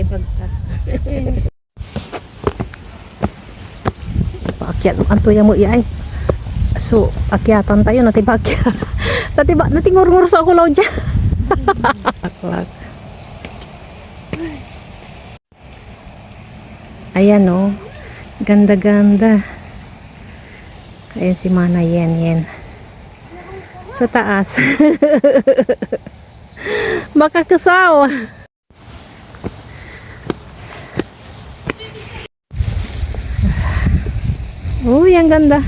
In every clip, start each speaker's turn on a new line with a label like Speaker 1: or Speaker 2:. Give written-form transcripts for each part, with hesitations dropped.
Speaker 1: may bagta. Paakyat ang tuya mo iyay. So, akyatan tayo natiba akyat. Natingur-ngur sa ako law dyan. Aklak. Ayan oh. Ganda-ganda. Ayan si Mana Yen. Sa taas. Makakasaw. Uy, ang ganda.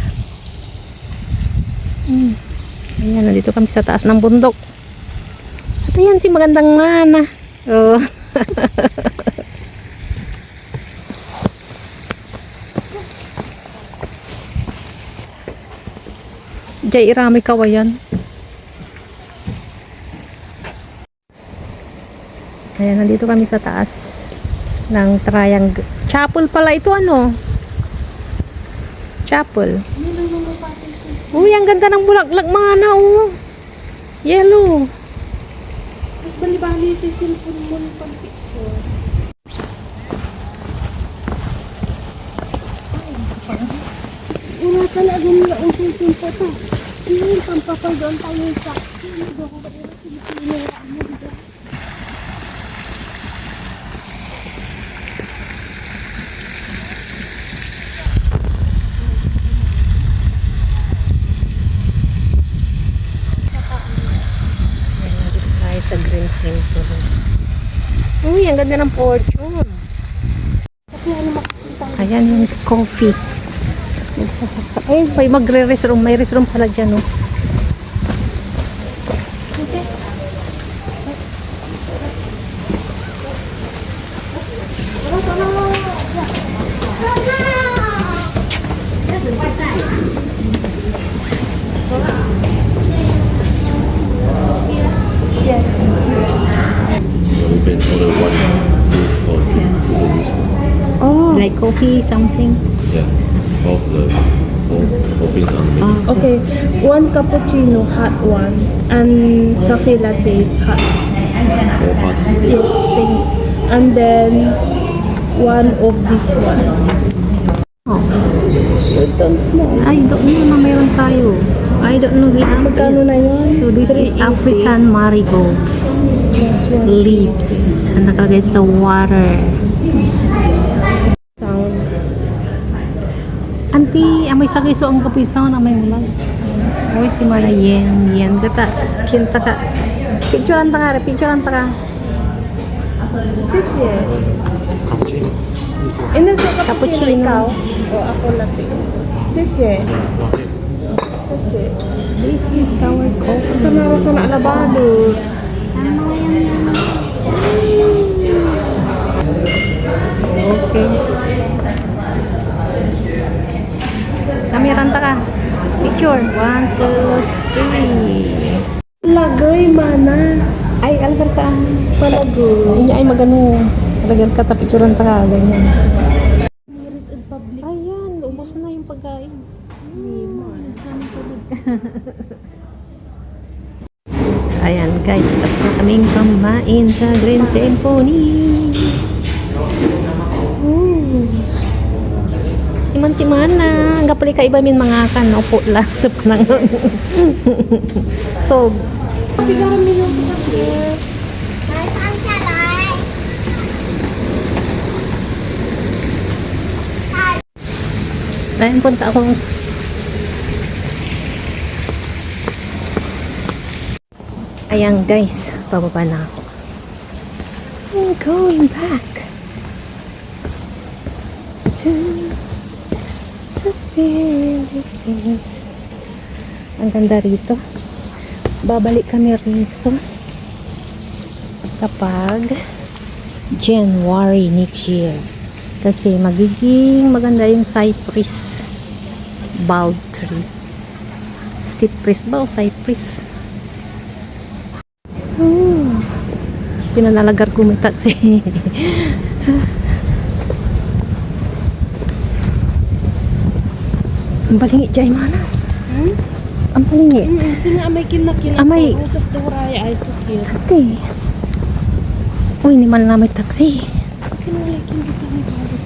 Speaker 1: Ayan, nandito kami sa taas ng bundok. At ayan si magandang Mana. Oh. Jay, irami kawayan. Ayan, nandito kami sa taas ng triangle. Chapel pala ito, ano? Chapel. Uy, ang ganda ng bulaklak, Mana, oh. Yellow.
Speaker 2: Mas bali-bali yung cellphone mo ng pag-picture. Wala talaga nila ang cellphone ko to. Hindi, pampapal doon tayo sa hindi ko ba yung pinira mo dito.
Speaker 1: Sa Green Century. Uy, ang ganda ng fortune. Ayan yung coffee. Ay, may magre-restroom. May restroom pala dyan, oh.
Speaker 2: Yes.
Speaker 3: You can order one fruit or two with this one.
Speaker 2: Oh,
Speaker 1: Like coffee, something.
Speaker 3: Yeah, all the all things are made.
Speaker 2: okay. One cappuccino, hot one, and cafe latte, hot.
Speaker 3: All hot.
Speaker 2: Yes, thanks. And then one of this one.
Speaker 1: Oh.
Speaker 2: I don't know.
Speaker 1: I don't know na mayroon tayo. I don't know we have
Speaker 2: Magkano na yun?
Speaker 1: So this is
Speaker 2: 380.
Speaker 1: African marigold
Speaker 2: Yes, one.
Speaker 1: leaves. And nakalagay sa water.
Speaker 2: Sound.
Speaker 1: Auntie, amay sa kiso ang kapisaw na may mulag. Uy, si Mana Yen. Kata, kinta ka. Picturean ta ka, picturean ta ka.
Speaker 2: Sisye.
Speaker 3: Cappuccino.
Speaker 2: Ina sa cappuccino
Speaker 1: Cappuccino.
Speaker 2: ikaw? O ako latte? Sisye. Sisye.
Speaker 1: This is our coffee.
Speaker 2: Ito na sa naalabado.
Speaker 1: Ano yan? Okay. Kameran ta ka. Picture. 1, 2, 3.
Speaker 2: Lagay, Mana.
Speaker 1: Ay, algar ka.
Speaker 2: Palagoy.
Speaker 1: Ay, magano. Algar ka, tapicturean ta ka. Ganyan.
Speaker 2: Public.
Speaker 1: Ayan, ubos na yung pagkain. Ayan guys, tapos na kaming kumain sa Green Symphony. Iman si Mana, ang kapali ka iba min mga kan, upo lang sa panangon. So,
Speaker 2: Siguro minuto kasi.
Speaker 1: ayun punta ako. Ayan guys, pababa na ako. I'm going back to the Philippines. Ang ganda rito. Babalik kami rito kapag January next year. Kasi magiging maganda yung cypress bulb tree. Cypress ba o cypress? Pinanalagar ko may taxi. Ang palingi dyan, Mana. Ang palingi.
Speaker 2: Kasi nga may kinakilip
Speaker 1: Amay.
Speaker 2: ko sa story ay sukir.
Speaker 1: Ate. Uy, hindi man na may taxi.
Speaker 2: Kinalik hindi ka nagalit.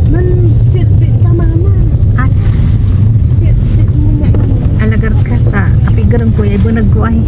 Speaker 2: Man, silbit ka mama.
Speaker 1: At
Speaker 2: Silbit mo na yun.
Speaker 1: alagar ka ta. Apigaran ko ay bunag ko ay.